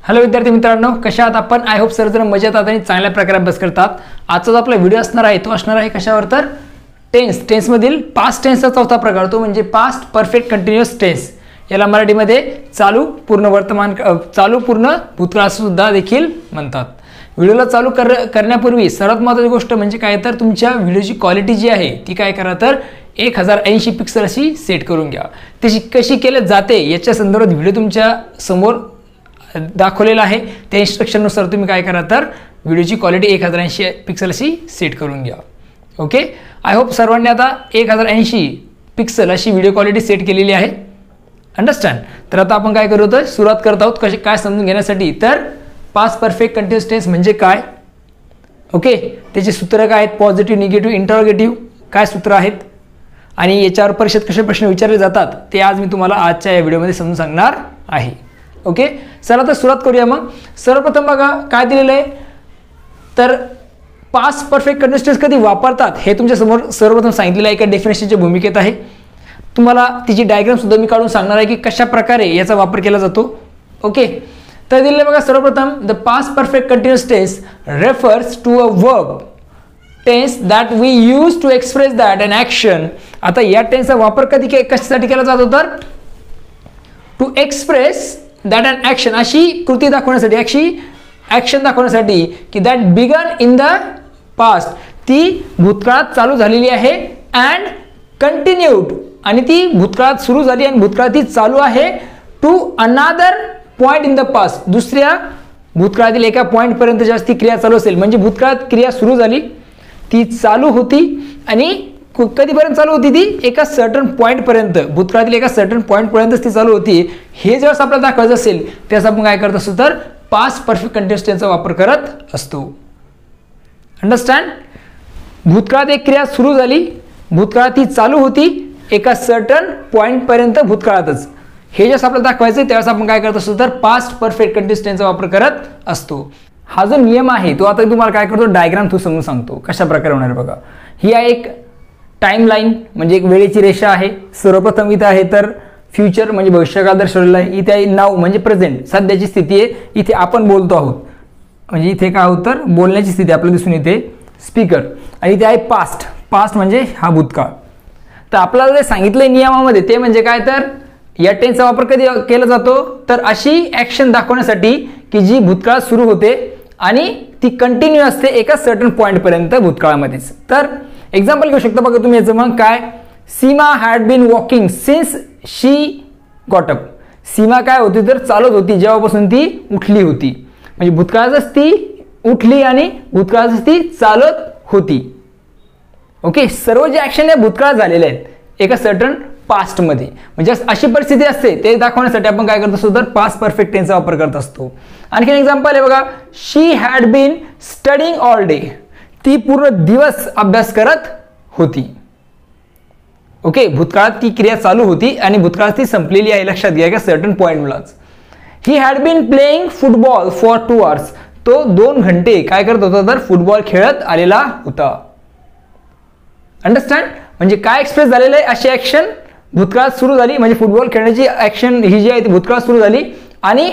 Hello विद्यार्थी मित्रांनो, कशा आहात आपण? आय होप सर्वजण मजेत आहात आणि चांगल्या प्रकारे अभ्यास करतात. आजचा जो आपला व्हिडिओ असणार आहे तो असणार आहे कशावर, तर टेन्समधील पास्ट टेन्सचा चौथा प्रकार, तो म्हणजे पास्ट परफेक्ट कंटिन्युअस टेन्स. याला मराठीमध्ये चालू पूर्ण वर्तमान चालू पूर्ण भूतकाळ सुद्धा देखील म्हणतात. व्हिडिओला चालू करण्यापूर्वी सर्वात महत्त्वाची गोष्ट म्हणजे काय, तर तुमच्या व्हिडिओची क्वालिटी जी आहे ती काय करा, तर 1080 पिक्सल अशी सेट करून घ्या. ती कशी केली जाते याच्या संदर्भात व्हिडिओ तुमच्या समोर दाखवलेला आहे. त्या इन्स्ट्रक्शननुसार तुम्ही काय करा, तर व्हिडिओची क्वालिटी 1080 पिक्सल अशी सेट करून घ्या. ओके, आय होप सर्वांनी आता 1080 पिक्सल अशी व्हिडिओ क्वालिटी सेट केलेली आहे. अंडरस्टँड. तर आता आपण काय करू, तर सुरुवात करत आहोत कशी काय समजून घेण्यासाठी. तर पास्ट परफेक्ट कंटिन्युअस टेन्स म्हणजे काय, ओके, त्याचे सूत्र काय आहेत, पॉझिटिव्ह, निगेटिव्ह, इंटरोगेटिव्ह काय सूत्र आहेत आणि याच्यावर परीक्षेत कसे प्रश्न विचारले जातात ते आज मी तुम्हाला आजच्या या व्हिडिओमध्ये समजून सांगणार आहे. ओके, चला तर सुरुवात करूया. मग सर्वप्रथम बघा काय दिलेलं आहे, तर पास्ट परफेक्ट कंटिन्युअस टेन्स कधी वापरतात हे तुमच्या समोर सर्वप्रथम सांगितलेलं आहे. एका डेफिनेशनच्या भूमिकेत आहे. तुम्हाला तिची डायग्राम सुद्धा मी काढून सांगणार आहे की कशा प्रकारे याचा वापर केला जातो. ओके, तर दिलेलं बघा सर्वप्रथम, the past perfect continuous tense refers to a verb tense that we use to express that an action. आता या टेन्सचा वापर कशासाठी केला जातो, तर to express that an action, अशी कृती दाखवण्यासाठी, अशी ॲक्शन दाखवण्यासाठी की that began in the past, ती भूतकाळात चालू झालेली आहे, अँड कंटिन्यूड, आणि ती भूतकाळात सुरू झाली आणि भूतकाळात ती चालू आहे, to another point in the past, दुसऱ्या भूतकाळातील एका पॉईंटपर्यंत जास्त ती क्रिया चालू असेल. म्हणजे भूतकाळात क्रिया सुरू झाली, ती चालू होती आणि कधीपर्यंत चालू होती, ती एका सर्टन पॉईंटपर्यंत, भूतकाळातील एका सर्टन पॉईंटपर्यंतच ती चालू होती. हे जेव्हा आपल्याला दाखवायचं असेल त्यास आपण काय करत असतो, तर पास्ट परफेक्ट कंटिन्युअस टेन्सचा वापर करत असतो. अंडरस्टँड. भूतकाळात एक क्रिया सुरू झाली, भूतकाळात ती चालू होती एका सर्टन पॉईंटपर्यंत भूतकाळातच, हे जेव्हा आपल्याला दाखवायचं आहे त्यावेळेस आपण काय करत असतो, तर पास्ट परफेक्ट कंटिन्युअस टेन्सचा वापर करत असतो. हा जो नियम आहे तो आता तुम्हाला काय करतो, डायग्राम थ्रू समजून सांगतो कशा प्रकारे होणार. बघा, ही आहे एक टाइम लाईन, म्हणजे एक वेळेची रेषा आहे. सर्वप्रथम इथे आहे तर फ्युचर म्हणजे भविष्यकाळ दर्शवलेला आहे. इथे आहे नाव म्हणजे प्रेझेंट, सध्याची स्थिती आहे. इथे आपण बोलतो आहोत, म्हणजे इथे काय होतं, तर बोलण्याची स्थिती आपल्याला दिसून येते, स्पीकर. आणि इथे आहे पास्ट, पास्ट म्हणजे हा भूतकाळ. तर आपल्याला जे सांगितलंय नियमामध्ये ते म्हणजे काय, तर या टेन्सचा वापर कधी केला जातो, तर अशी ॲक्शन दाखवण्यासाठी की जी भूतकाळात सुरू होते आणि ती कंटिन्यू असते एका सर्टन पॉईंटपर्यंत भूतकाळामध्येच. तर एक्झाम्पल घेऊ शकता बघा तुम्ही याचं. मग काय, Seema had been walking since she got up. Seema काय होती, तर चालत होती जेव्हापासून ती उठली होती. म्हणजे भूतकाळातच ती उठली आणि भूतकाळातच ती चालत होती. ओके, सर्व जे ॲक्शन या भूतकाळात झालेले आहेत एका सर्टन पास्टमध्ये, म्हणजे अशी परिस्थिती असते ते दाखवण्यासाठी आपण काय करत असतो, तर पास्ट परफेक्ट टेन्सचा वापर करत असतो. आणखी एक्झाम्पल आहे बघा, she had been studying all day. ती पूर्ण दिवस अभ्यास करत होती. ओके, भूतकाळात ती क्रिया चालू होती आणि भूतकाळात ती संपलेली आहे, लक्षात घ्या, का सर्टन पॉईंटलाच. He had been playing football for 2 hours. तो 2 घंटे काय करत होता, तर फुटबॉल खेळत आलेला होता. अंडरस्टँड. म्हणजे काय एक्सप्रेस झालेलं आहे, अशी ॲक्शन भूतकाळात सुरू झाली, म्हणजे फुटबॉल खेळण्याची ॲक्शन ही जी आहे ती भूतकाळात सुरू झाली आणि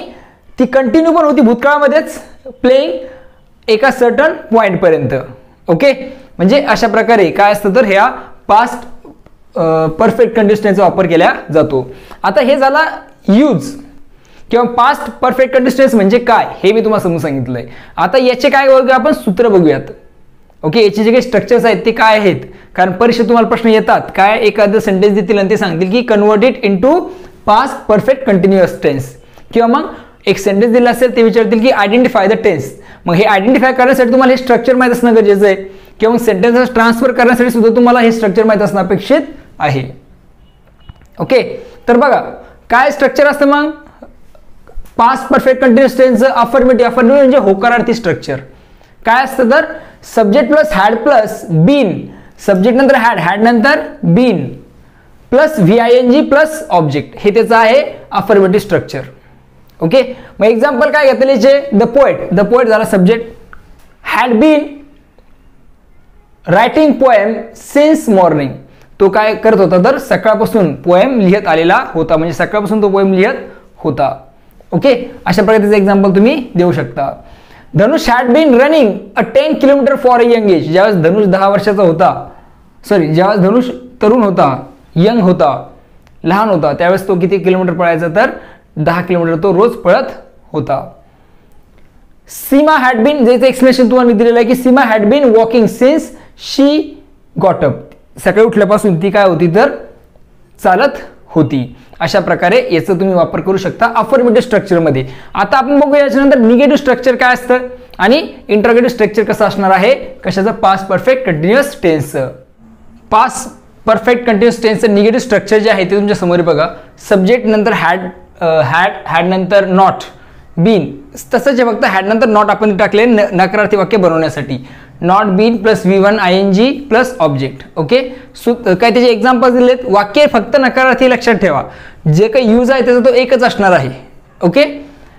ती कंटिन्यू पण होती भूतकाळामध्येच, प्लेइंग एका सर्टन पॉईंटपर्यंत. ओके, म्हणजे अशा प्रकारे काय असतं, तर ह्या पास्ट परफेक्ट कंटिन्युअस टेन्सचा वापर केला जातो. आता हे झाला यूज किंवा पास्ट परफेक्ट कंटिन्युअस टेन्स म्हणजे काय हे मी तुम्हाला समजून सांगितलंय. आता याचे काय आपण सूत्र बघूयात. ओके, याचे जे काही स्ट्रक्चर्स आहेत ते काय आहेत, कारण परीक्षेत तुम्हाला प्रश्न येतात, काय एखादं सेंटेन्स देतील आणि ते सांगतील की convert it into past perfect continuous tense, किंवा मग एक सेंटेन्स दिला असेल ते विचारतील की आयडेंटिफाय द टेन्स. मग हे आयडेंटिफाय करण्यासाठी तुम्हाला हे स्ट्रक्चर माहीत असणं गरजेचं आहे, किंवा मग सेंटेन्स ट्रान्सफर करण्यासाठी सुद्धा तुम्हाला हे स्ट्रक्चर माहीत असणं अपेक्षित आहे. ओके, तर बघा काय स्ट्रक्चर असतं मग पास्ट परफेक्ट कंटिन्युअस टेन्सचं. अफर्मेटिव्ह म्हणजे होकारार्थी स्ट्रक्चर काय असतं, तर subject plus had plus been, subject नंतर हॅड, हॅड नंतर been plus VING plus object, हे त्याचं आहे अफर्मेटिव्ह स्ट्रक्चर. ओके, मग एक्झाम्पल काय घेतलेले, द पोएट झाला subject, had been writing poem since morning. तो काय करत होता, तर सकाळपासून पोएम लिहित आलेला होता, म्हणजे सकाळपासून तो पोएम लिहित होता. ओके, अशा प्रकारचे एक्झाम्पल तुम्ही देऊ शकता. Dhanush had been running a 10 kilometre for a young age. ज्यावेळेस धनुष 10 वर्षाचा होता, ज्यावेळेस धनुष तरुण होता, यंग होता, लहान होता, त्यावेळेस तो किती किलोमीटर पळायचा, तर 10 किलोमीटर तो रोज पळत होता. सीमा हॅड बीन, ज्याचं एक्सप्लेनेशन तुम्हाला मी दिलेलं आहे की Seema had been walking since she got up. सकाळी उठल्यापासून ती काय होती, तर चालत होती. अशा प्रकारे याचा तुम्ही वापर करू शकता अफर्मेटिव्ह स्ट्रक्चरमध्ये. आता आपण बघूया याच्यानंतर निगेटिव्ह स्ट्रक्चर काय असतं आणि इंटरोगेटिव्ह स्ट्रक्चर कसं असणार आहे, कशाचं, पास्ट परफेक्ट कंटिन्युअस टेन्सचं. पास्ट परफेक्ट कंटिन्युअस टेन्सचं निगेटिव्ह स्ट्रक्चर जे आहे ते तुमच्या समोर बघा. सब्जेक्ट नंतर हॅड नंतर नॉट, बीन, तसंच फक्त हॅड नंतर नॉट आपण टाकले नकारार्थी वाक्य बनवण्यासाठी. Not been plus V1 ING plus object. Okay, काय त्याचे एक्झाम्पल दिलेत. वाक्य फक्त नकारार्थी लक्षात ठेवा, जे काही यूज आहे त्याचा तो एकच असणार आहे. Okay,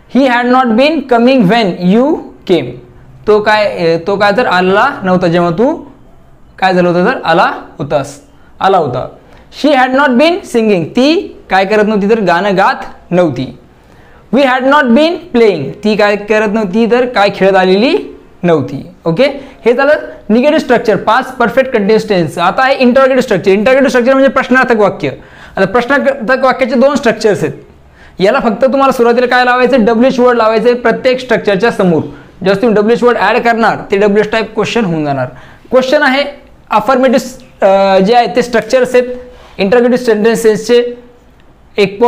he had not been coming when you came. तो काय तर आला नव्हता जेव्हा तू काय झालं होतं, तर आला होता. She had not been singing. ती काय करत नव्हती, तर गाणं गात नव्हती. We had not been playing. ती काय करत नव्हती, तर काय खेळत आलेली नव्हती. ओके, हे झालं negative structure past perfect continuous tense. आता आहे इंटरोगेटिव्ह स्ट्रक्चर. इंटरोगेटिव्ह स्ट्रक्चर म्हणजे प्रश्नार्थक वाक्य. आता प्रश्नार्थक वाक्याचे 2 स्ट्रक्चर्स आहेत. याला फक्त तुम्हाला सुरुवातीला काय लावायचं, WH वर्ड लावायचे प्रत्येक स्ट्रक्चरच्या समोर. जेव्हा तुम्ही WH वर्ड ॲड करणार ते WH टाईप क्वेश्चन होऊन जाणार. क्वेश्चन आहे अफर्मेटिव्ह जे आहे ते स्ट्रक्चर्स आहेत इंटरोगेटिव्ह सेंटेन्सेसचे. एक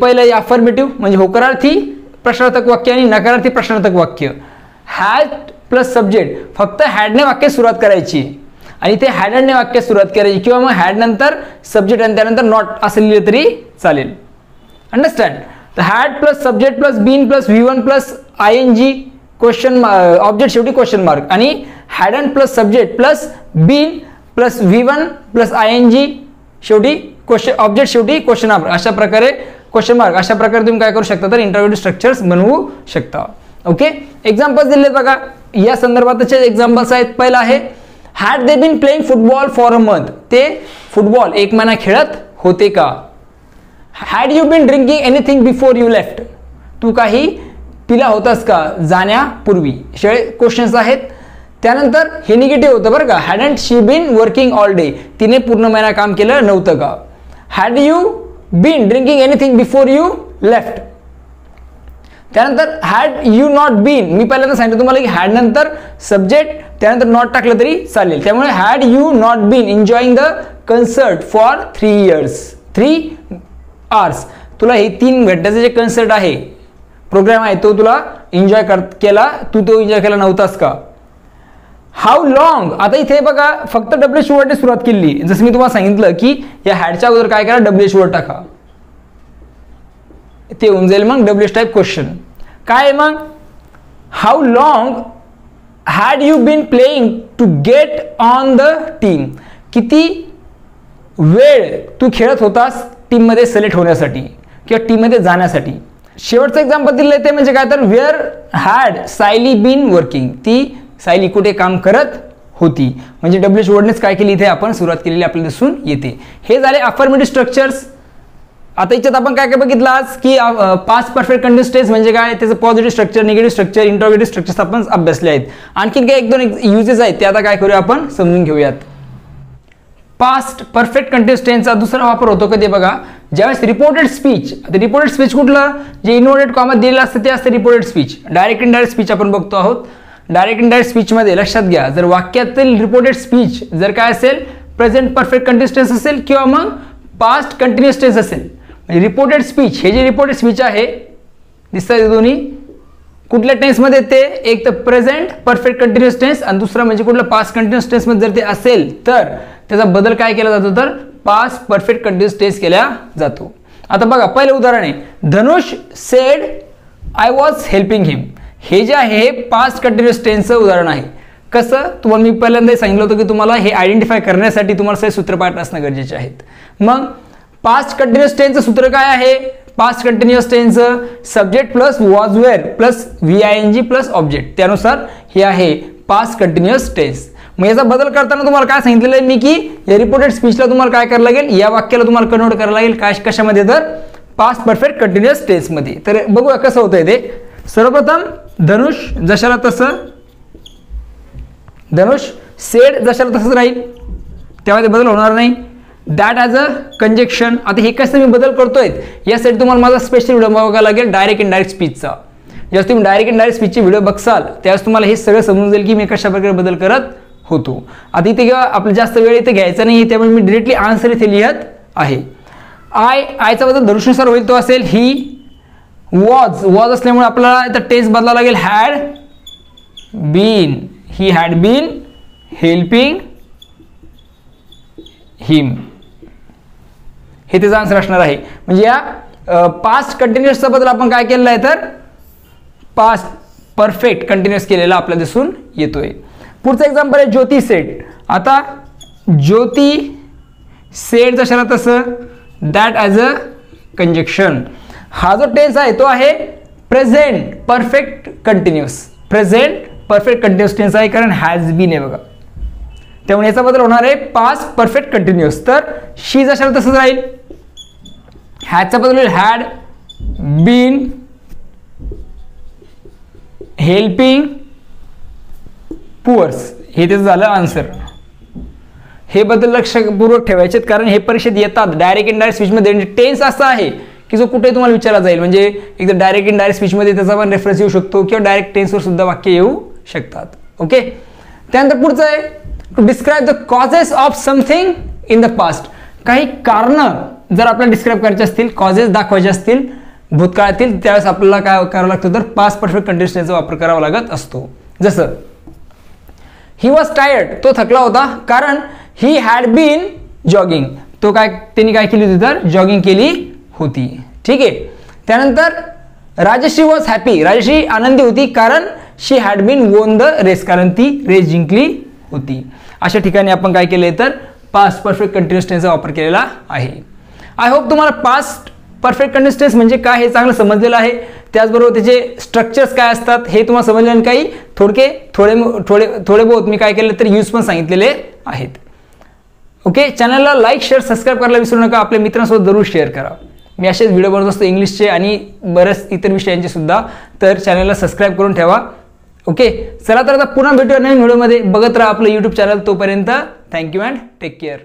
पहिलं अफर्मेटिव्ह म्हणजे होकारार्थी प्रश्नार्थक वाक्य आणि नकारार्थी प्रश्नार्थक वाक्य. हॅड प्लस सब्जेक्ट, फक्त हॅडने वाक्य सुरुवात करायची आणि ते हॅडने वाक्य सुरुवात करायची, किंवा मग हॅड नंतर सब्जेक्ट आणि त्यानंतर नॉट असं लिहिलं तरी चालेल. अंडरस्टँड. तर had plus subject plus been plus V1 plus ING question object शेवटी क्वेश्चन मार्क, आणि hadn't plus subject plus been plus V1 plus ING शेवटी ऑब्जेक्ट शेवटी क्वेश्चन मार्क. अशा प्रकारे क्वेश्चन मार्क, अशा प्रकारे तुम्ही काय करू शकता, तर इंटरोगेटिव्ह स्ट्रक्चर्स बनवू शकता. ओके, एक्झाम्पल्स दिलेत बघा. या संदर्भातचे एक्झाम्पल्स आहेत. पहिला आहे had they been playing football for a month. ते फुटबॉल 1 महिना खेळत होते का. Had you been drinking anything before you left. तू काही पिला होतास का जाण्यापूर्वी. क्वेश्चन्स आहेत. त्यानंतर हे निगेटिव्ह होतं बरं का. Hadn't she been working all day. तिने पूर्ण महिना काम केलं नव्हतं का. Had you been drinking anything before you left. त्यानंतर हॅड यू नॉट बीन, मी पहिल्यांदा सांगितलं तुम्हाला की हॅड नंतर सब्जेक्ट त्यानंतर नॉट टाकलं तरी चालेल. त्यामुळे had you not been enjoying the concert for 3 hours. तुला हे 3 घंट्याचं जे कन्सर्ट आहे, प्रोग्राम आहे, तो तुला एन्जॉय केला, तू तो एन्जॉय केला नव्हतास का. How long. आता इथे बघा फक्त WH वर्डने सुरुवात केली. जसं मी तुम्हाला सांगितलं की या हॅडच्या अगोदर काय करा, WH वर्ड टाका, ते होऊन जाईल मग WH टाईप क्वेश्चन. काय मग how long had you been playing to get on the team. किती वेळ तू खेळत होतास टीममध्ये सिलेक्ट होण्यासाठी किंवा टीममध्ये जाण्यासाठी. शेवटचं एक्झाम्पल दिलं ते म्हणजे काय, तर where had Sayali been working. ती सायली कुठे काम करत होती. म्हणजे WH वर्डनेच काय केली इथे आपण सुरुवात केलेली आपल्याला दिसून येते. हे झाले अफर्मेटिव्ह स्ट्रक्चर्स. आता याच्यात आपण काय काय बघितलं आज की पास्ट परफेक्ट कंटिन्युअस टेन्स म्हणजे काय, त्याचं positive structure, negative structure, interrogative structures आपण अभ्यासले आहेत. आणखीन काही 1-2 युजेस आहेत ते आता काय करूया आपण समजून घेऊयात. पास्ट परफेक्ट कंटिन्युअस टेन्सचा दुसरा वापर होतो कधी बघा, ज्यावेळेस रिपोर्टेड स्पीच. आता रिपोर्टेड स्पीच कुठलं, जे इन्व्हर्टेड कॉमा दिलेलं असतं ते असतं reported speech. Direct indirect speech आपण बघतो आहोत. डायरेक्ट इनडायरेक्ट स्पीचमध्ये लक्षात घ्या, जर वाक्यातील रिपोर्टेड स्पीच जर काय असेल, प्रेझेंट परफेक्ट कंटिन्युअस टेन्स असेल किंवा मग पास्ट कंटिन्युअस टेन्स असेल. रिपोर्टेड स्पीच, हे जे रिपोर्टेड स्पीच आहे दिसतात दोन्ही कुठल्या टेन्समध्ये, ते एक तर प्रेझेंट परफेक्ट कंटिन्युअस टेन्स आणि दुसरं म्हणजे कुठलं पास्ट कंटिन्युअस टेन्समध्ये जर ते असेल तर त्याचा बदल काय केला जातो, तर पास्ट परफेक्ट कंटिन्युअस टेन्स केला जातो. आता बघा पहिलं उदाहरण आहे, धनुष said I was helping him. हे जे आहे हे पास्ट कंटिन्युअस टेन्सचं उदाहरण आहे. कसं, तुम्हाला मी पहिल्यांदा सांगितलं होतं की तुम्हाला हे आयडेंटिफाय करण्यासाठी तुम्हाला सगळे सूत्रपाठ असणं गरजेचे आहेत. मग पास्ट कंटिन्युअस टेन्सचं सूत्र काय आहे, पास्ट कंटिन्युअस टेन्सचं subject plus was were plus VING plus object, त्यानुसार हे आहे पास्ट कंटिन्युअस टेन्स. मग याचा बदल करताना तुम्हाला काय सांगितलेलं आहे मी की या रिपोर्टेड स्पीचला तुम्हाला काय करायला लागेल, या वाक्याला तुम्हाला कन्वर्ट करायला लागेल काय, कशामध्ये, तर पास्ट परफेक्ट कंटिन्युअस टेन्समध्ये. तर बघूया कसं होतंय ते. सर्वप्रथम धनुष जशाला तसं, धनुष सेड जशाला तसंच राहील, त्यामध्ये बदल होणार नाही. That as a conjunction. आता हे कसं मी बदल करतोय यासाठी तुम्हाला माझा स्पेशल व्हिडिओ बघावा लागेल डायरेक्ट इनडायरेक्ट स्पीचचा. जेव्हा तुम्ही डायरेक्ट इनडायरेक्ट स्पीचची व्हिडिओ बघसाल त्यावेळेस तुम्हाला हे सगळं समजून जाईल की मी कशा प्रकारे बदल करत होतो. आता इथे आपला जास्त वेळ इथे घ्यायचा नाही, त्यामुळे मी डिरेक्टली आन्सर इथे लिहित आहे. आयचा बदल धनुषनुसार होईल तो असेल ही. वॉज असल्यामुळे आपल्याला इथं टेन्स बदलावा लागेल had been. He had been helping him. हे त्याचा आन्सर असणार आहे. म्हणजे या पास्ट कंटिन्युअसचा बदल आपण काय केलेला आहे तर पास्ट परफेक्ट कंटिन्युअस केलेला आपल्याला दिसून येतोय. पुढचं एक्झाम्पल आहे ज्योती सेड. आता ज्योती सेड जशाला तसं, दॅट ॲज अ कंजक्शन. हा जो टेन्स आहे तो आहे present perfect continuous. Present perfect continuous tense आहे कारण हॅज बीन आहे बघा, त्यामुळे याचा बदल होणार आहे पास्ट परफेक्ट कंटिन्युअस. तर शी जशाला तसंच राहील. हॅजचा बदल होईल हॅड बीन हेल्पिंग पुअर्स. हे त्याचं झालं आन्सर. हे बद्दल लक्षपूर्वक ठेवायचे कारण हे परीक्षेत येतात डायरेक्ट इनडायरेक्ट स्पीचमध्ये. टेन्स असा आहे की जो कुठे तुम्हाला विचारला जाईल, म्हणजे एकदा डायरेक्ट इनडायरेक्ट स्पीचमध्ये त्याचा पण रेफरन्स येऊ शकतो किंवा डायरेक्ट टेन्सवर सुद्धा वाक्य येऊ शकतात. ओके. त्यानंतर पुढचं आहे to describe the causes of something in the past. काही कारणं जर आपल्याला डिस्क्राईब करायचे असतील, कॉजेस दाखवायचे असतील भूतकाळातील, त्यावेळेस आपल्याला काय करावं लागतं तर पास्ट परफेक्ट कंटिन्युअसचा वापर करावा लागत असतो. जसं ही वॉज टायर्ड, तो थकला होता कारण ही हॅड बीन जॉगिंग. तो काय त्यांनी काय केली होती तर जॉगिंग केली होती. ठीक आहे. त्यानंतर राजश्री वॉज हॅपी, राजश्री आनंदी होती कारण she had been won the race, कारण ती रेस जिंकली होती. अशा ठिकाणी आपण काय केलंय तर पास्ट परफेक्ट कंटिन्युअस टेन्सचा वापर केलेला आहे. आय होप तुम्हाला पास्ट परफेक्ट कंटिन्युअस टेन्स म्हणजे काय हे चांगलं समजलेलं आहे. त्याचबरोबर त्याचे स्ट्रक्चर्स काय असतात हे तुम्हाला समजले आणि काही थोडे बहुत मी काय केले तर यूज पण सांगितलेले आहेत. ओके. चॅनलला लाईक शेअर सबस्क्राईब करायला विसरू नका. आपल्या मित्रांसोबत जरूर शेअर करा. मी असेच व्हिडिओ बनवत असतो इंग्लिशचे आणि बरेच इतर विषयांचे सुद्धा, तर चॅनलला सबस्क्राईब करून ठेवा. ओके. चला तर आता पुन्हा भेटूया नवीन व्हिडिओमध्ये. बघत राहा आपलं यूट्यूब चॅनल. तोपर्यंत थँक्यू अँड टेक केअर.